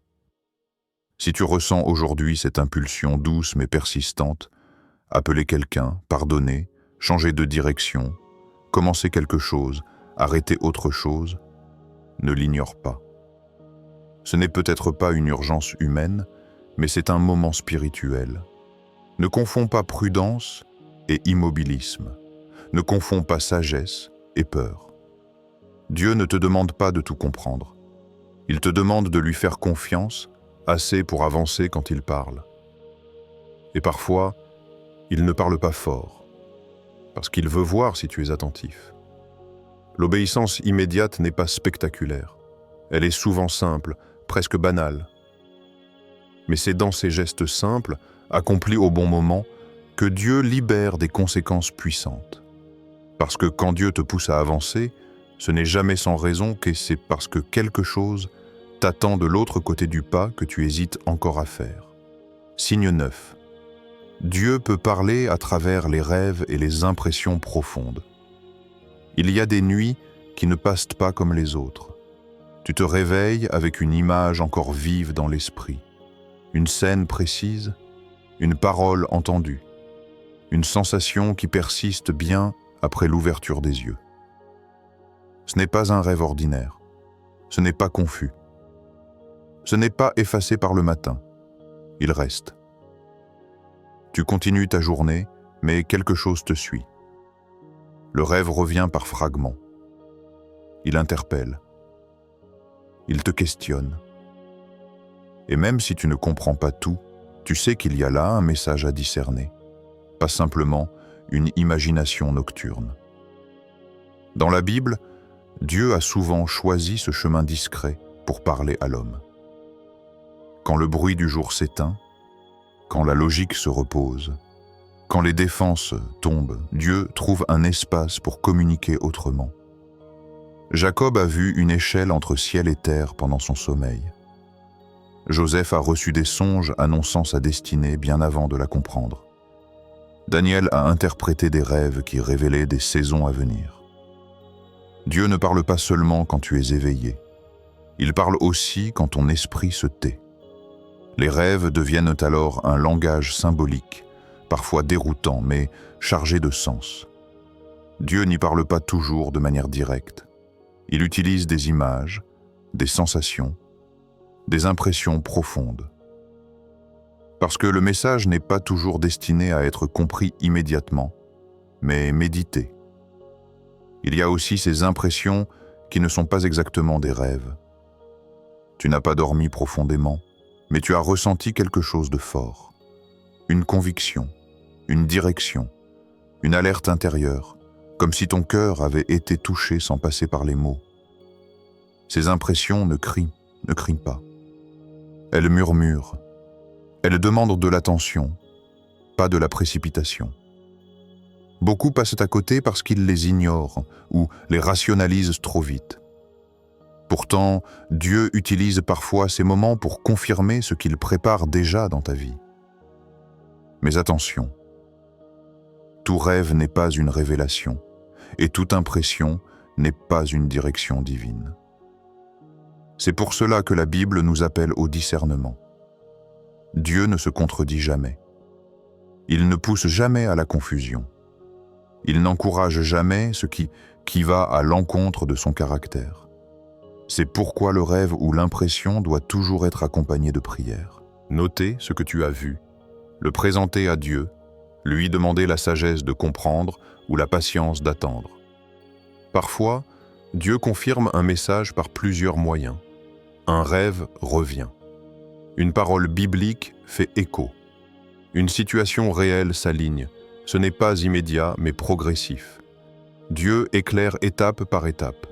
Si tu ressens aujourd'hui cette impulsion douce mais persistante, appeler quelqu'un, pardonner, changer de direction, commencer quelque chose, arrêter autre chose, ne l'ignore pas. Ce n'est peut-être pas une urgence humaine, mais c'est un moment spirituel. Ne confonds pas prudence et immobilisme. Ne confonds pas sagesse et peur. Dieu ne te demande pas de tout comprendre. Il te demande de lui faire confiance, assez pour avancer quand il parle. Et parfois, il ne parle pas fort, parce qu'il veut voir si tu es attentif. L'obéissance immédiate n'est pas spectaculaire. Elle est souvent simple, presque banale. Mais c'est dans ces gestes simples, accomplis au bon moment, que Dieu libère des conséquences puissantes. Parce que quand Dieu te pousse à avancer, ce n'est jamais sans raison que c'est parce que quelque chose t'attend de l'autre côté du pas que tu hésites encore à faire. Signe 9. Dieu peut parler à travers les rêves et les impressions profondes. Il y a des nuits qui ne passent pas comme les autres. Tu te réveilles avec une image encore vive dans l'esprit, une scène précise, une parole entendue, une sensation qui persiste bien après l'ouverture des yeux. Ce n'est pas un rêve ordinaire, ce n'est pas confus, ce n'est pas effacé par le matin, il reste. Tu continues ta journée, mais quelque chose te suit. Le rêve revient par fragments. Il interpelle. Il te questionne. Et même si tu ne comprends pas tout, tu sais qu'il y a là un message à discerner, pas simplement une imagination nocturne. Dans la Bible, Dieu a souvent choisi ce chemin discret pour parler à l'homme. Quand le bruit du jour s'éteint, quand la logique se repose, quand les défenses tombent, Dieu trouve un espace pour communiquer autrement. Jacob a vu une échelle entre ciel et terre pendant son sommeil. Joseph a reçu des songes annonçant sa destinée bien avant de la comprendre. Daniel a interprété des rêves qui révélaient des saisons à venir. Dieu ne parle pas seulement quand tu es éveillé. Il parle aussi quand ton esprit se tait. Les rêves deviennent alors un langage symbolique, parfois déroutant, mais chargé de sens. Dieu n'y parle pas toujours de manière directe. Il utilise des images, des sensations, des impressions profondes. Parce que le message n'est pas toujours destiné à être compris immédiatement, mais médité. Il y a aussi ces impressions qui ne sont pas exactement des rêves. Tu n'as pas dormi profondément, mais tu as ressenti quelque chose de fort. Une conviction, une direction, une alerte intérieure, comme si ton cœur avait été touché sans passer par les mots. Ces impressions ne crient pas. Elles murmurent. Elles demandent de l'attention, pas de la précipitation. Beaucoup passent à côté parce qu'ils les ignorent ou les rationalisent trop vite. Pourtant, Dieu utilise parfois ces moments pour confirmer ce qu'il prépare déjà dans ta vie. Mais attention, tout rêve n'est pas une révélation, et toute impression n'est pas une direction divine. C'est pour cela que la Bible nous appelle au discernement. Dieu ne se contredit jamais. Il ne pousse jamais à la confusion. Il n'encourage jamais ce qui va à l'encontre de son caractère. C'est pourquoi le rêve ou l'impression doit toujours être accompagné de prière. Noter ce que tu as vu, le présenter à Dieu, lui demander la sagesse de comprendre ou la patience d'attendre. Parfois, Dieu confirme un message par plusieurs moyens. Un rêve revient. Une parole biblique fait écho. Une situation réelle s'aligne. Ce n'est pas immédiat, mais progressif. Dieu éclaire étape par étape.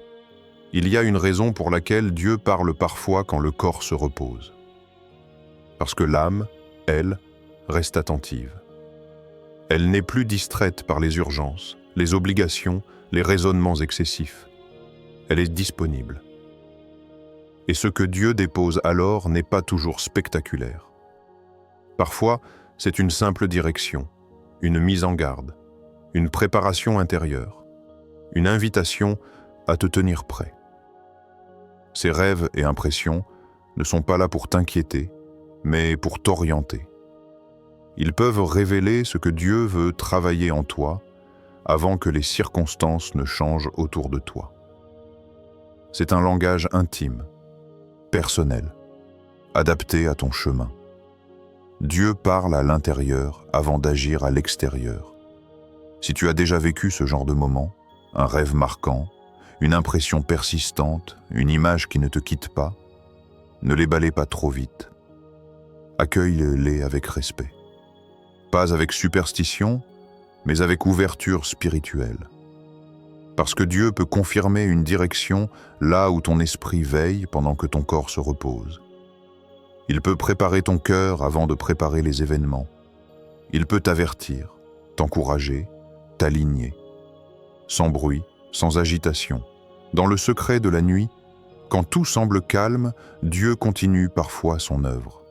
Il y a une raison pour laquelle Dieu parle parfois quand le corps se repose. Parce que l'âme, elle, reste attentive. Elle n'est plus distraite par les urgences, les obligations, les raisonnements excessifs. Elle est disponible. Et ce que Dieu dépose alors n'est pas toujours spectaculaire. Parfois, c'est une simple direction, une mise en garde, une préparation intérieure, une invitation à te tenir prêt. Ces rêves et impressions ne sont pas là pour t'inquiéter, mais pour t'orienter. Ils peuvent révéler ce que Dieu veut travailler en toi avant que les circonstances ne changent autour de toi. C'est un langage intime, personnel, adapté à ton chemin. Dieu parle à l'intérieur avant d'agir à l'extérieur. Si tu as déjà vécu ce genre de moment, un rêve marquant, une impression persistante, une image qui ne te quitte pas, ne les balaie pas trop vite. Accueille-les avec respect. Pas avec superstition, mais avec ouverture spirituelle. Parce que Dieu peut confirmer une direction là où ton esprit veille pendant que ton corps se repose. Il peut préparer ton cœur avant de préparer les événements. Il peut t'avertir, t'encourager, t'aligner. Sans bruit, sans agitation. Dans le secret de la nuit, quand tout semble calme, Dieu continue parfois son œuvre.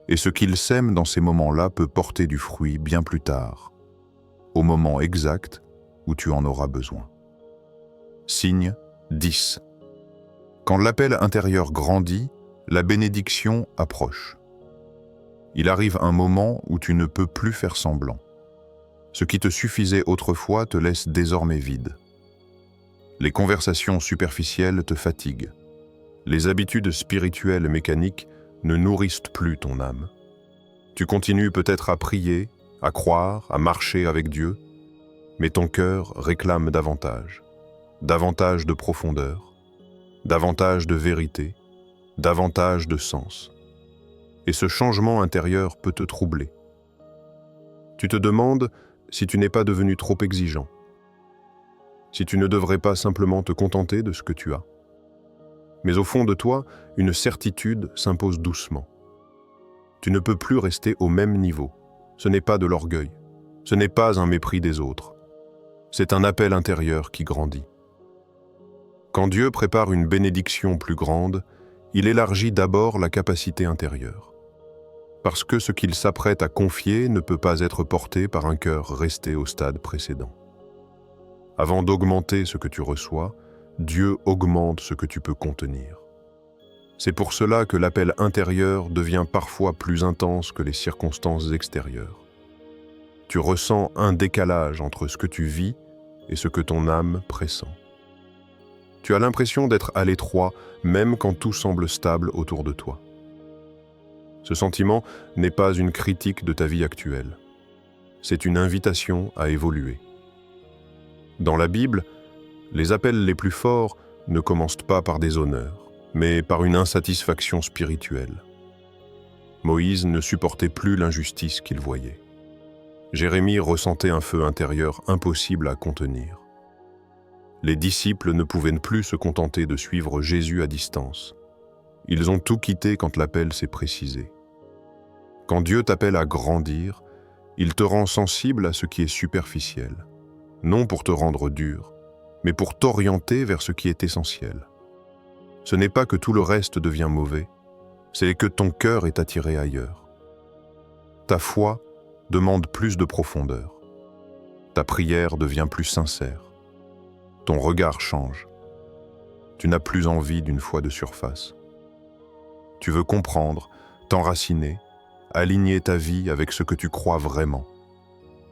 Et ce qu'il sème dans ces moments-là peut porter du fruit bien plus tard, au moment exact où tu en auras besoin. Signe 10. Quand l'appel intérieur grandit, la bénédiction approche. Il arrive un moment où tu ne peux plus faire semblant. Ce qui te suffisait autrefois te laisse désormais vide. Les conversations superficielles te fatiguent. Les habitudes spirituelles mécaniques ne nourrissent plus ton âme. Tu continues peut-être à prier, à croire, à marcher avec Dieu, mais ton cœur réclame davantage. Davantage de profondeur, davantage de vérité, davantage de sens. Et ce changement intérieur peut te troubler. Tu te demandes si tu n'es pas devenu trop exigeant, si tu ne devrais pas simplement te contenter de ce que tu as. Mais au fond de toi, une certitude s'impose doucement. Tu ne peux plus rester au même niveau. Ce n'est pas de l'orgueil, ce n'est pas un mépris des autres. C'est un appel intérieur qui grandit. Quand Dieu prépare une bénédiction plus grande, il élargit d'abord la capacité intérieure. Parce que ce qu'il s'apprête à confier ne peut pas être porté par un cœur resté au stade précédent. Avant d'augmenter ce que tu reçois, Dieu augmente ce que tu peux contenir. C'est pour cela que l'appel intérieur devient parfois plus intense que les circonstances extérieures. Tu ressens un décalage entre ce que tu vis et ce que ton âme pressent. Tu as l'impression d'être à l'étroit, même quand tout semble stable autour de toi. Ce sentiment n'est pas une critique de ta vie actuelle. C'est une invitation à évoluer. Dans la Bible, les appels les plus forts ne commencent pas par des honneurs, mais par une insatisfaction spirituelle. Moïse ne supportait plus l'injustice qu'il voyait. Jérémie ressentait un feu intérieur impossible à contenir. Les disciples ne pouvaient plus se contenter de suivre Jésus à distance. Ils ont tout quitté quand l'appel s'est précisé. Quand Dieu t'appelle à grandir, il te rend sensible à ce qui est superficiel, non pour te rendre dur, mais pour t'orienter vers ce qui est essentiel. Ce n'est pas que tout le reste devient mauvais, c'est que ton cœur est attiré ailleurs. Ta foi demande plus de profondeur. Ta prière devient plus sincère. Ton regard change. Tu n'as plus envie d'une foi de surface. Tu veux comprendre, t'enraciner, aligner ta vie avec ce que tu crois vraiment.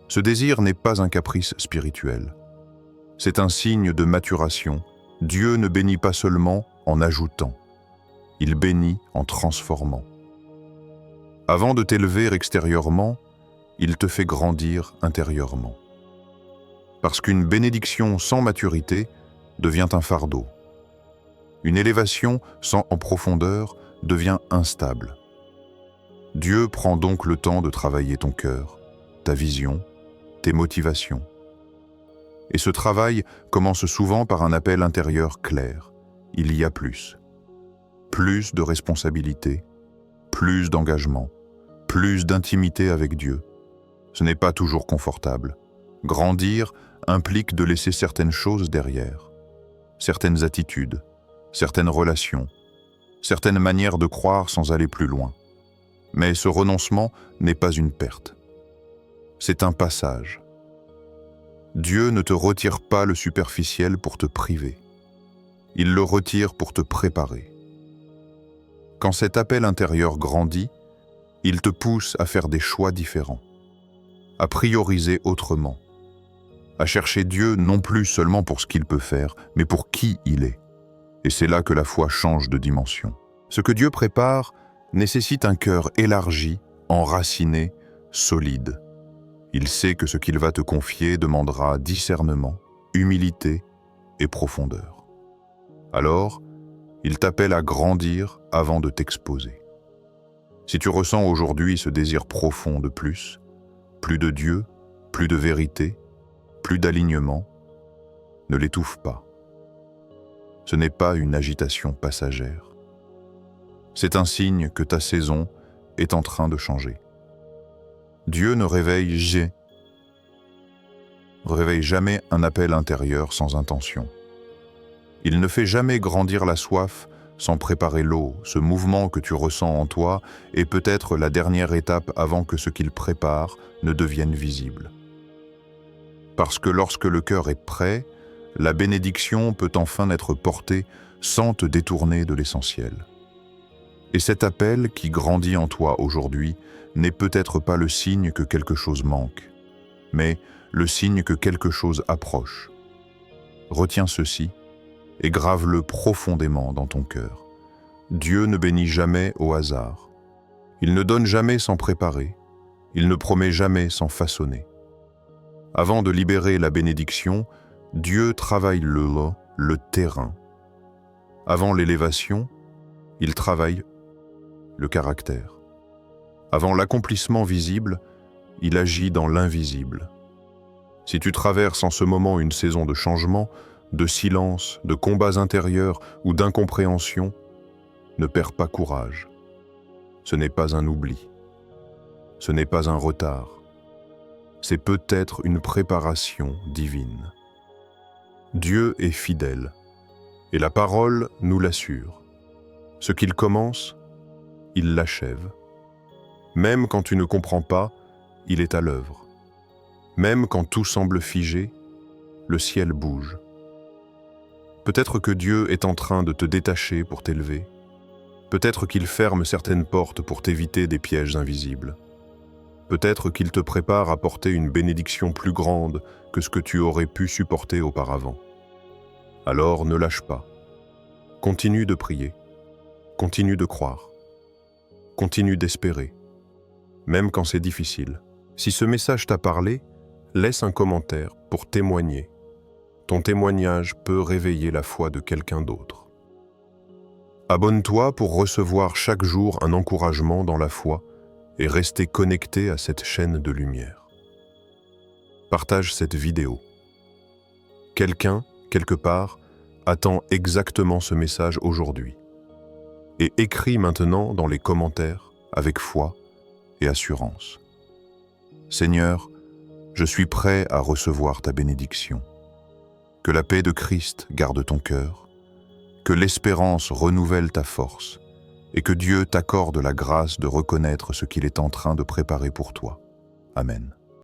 Ce désir n'est pas un caprice spirituel. C'est un signe de maturation. Dieu ne bénit pas seulement en ajoutant. Il bénit en transformant. Avant de t'élever extérieurement, il te fait grandir intérieurement. Parce qu'une bénédiction sans maturité devient un fardeau. Une élévation sans en profondeur devient instable. Dieu prend donc le temps de travailler ton cœur, ta vision, tes motivations. Et ce travail commence souvent par un appel intérieur clair. Il y a plus. Plus de responsabilité, plus d'engagement, plus d'intimité avec Dieu. Ce n'est pas toujours confortable. Grandir implique de laisser certaines choses derrière, certaines attitudes, certaines relations, certaines manières de croire sans aller plus loin. Mais ce renoncement n'est pas une perte. C'est un passage. Dieu ne te retire pas le superficiel pour te priver. Il le retire pour te préparer. Quand cet appel intérieur grandit, il te pousse à faire des choix différents, à prioriser autrement, à chercher Dieu non plus seulement pour ce qu'il peut faire, mais pour qui il est. Et c'est là que la foi change de dimension. Ce que Dieu prépare nécessite un cœur élargi, enraciné, solide. Il sait que ce qu'il va te confier demandera discernement, humilité et profondeur. Alors, il t'appelle à grandir avant de t'exposer. Si tu ressens aujourd'hui ce désir profond de plus de Dieu, plus de vérité, plus d'alignement, ne l'étouffe pas. Ce n'est pas une agitation passagère. C'est un signe que ta saison est en train de changer. Dieu ne réveille jamais un appel intérieur sans intention. Il ne fait jamais grandir la soif sans préparer l'eau. Ce mouvement que tu ressens en toi est peut-être la dernière étape avant que ce qu'il prépare ne devienne visible. Parce que lorsque le cœur est prêt, la bénédiction peut enfin être portée sans te détourner de l'essentiel. Et cet appel qui grandit en toi aujourd'hui n'est peut-être pas le signe que quelque chose manque, mais le signe que quelque chose approche. Retiens ceci et grave-le profondément dans ton cœur. Dieu ne bénit jamais au hasard. Il ne donne jamais sans préparer. Il ne promet jamais sans façonner. Avant de libérer la bénédiction, Dieu travaille le terrain. Avant l'élévation, il travaille le caractère. Avant l'accomplissement visible, il agit dans l'invisible. Si tu traverses en ce moment une saison de changement, de silence, de combats intérieurs ou d'incompréhension, ne perds pas courage. Ce n'est pas un oubli. Ce n'est pas un retard. C'est peut-être une préparation divine. Dieu est fidèle, et la parole nous l'assure. Ce qu'il commence, il l'achève. Même quand tu ne comprends pas, il est à l'œuvre. Même quand tout semble figé, le ciel bouge. Peut-être que Dieu est en train de te détacher pour t'élever. Peut-être qu'il ferme certaines portes pour t'éviter des pièges invisibles. Peut-être qu'il te prépare à porter une bénédiction plus grande que ce que tu aurais pu supporter auparavant. Alors ne lâche pas. Continue de prier. Continue de croire. Continue d'espérer. Même quand c'est difficile. Si ce message t'a parlé, laisse un commentaire pour témoigner. Ton témoignage peut réveiller la foi de quelqu'un d'autre. Abonne-toi pour recevoir chaque jour un encouragement dans la foi et rester connecté à cette chaîne de lumière. Partage cette vidéo. Quelqu'un, quelque part, attend exactement ce message aujourd'hui. Et écris maintenant dans les commentaires avec foi et assurance. Seigneur, je suis prêt à recevoir ta bénédiction. Que la paix de Christ garde ton cœur, que l'espérance renouvelle ta force et que Dieu t'accorde la grâce de reconnaître ce qu'il est en train de préparer pour toi. Amen.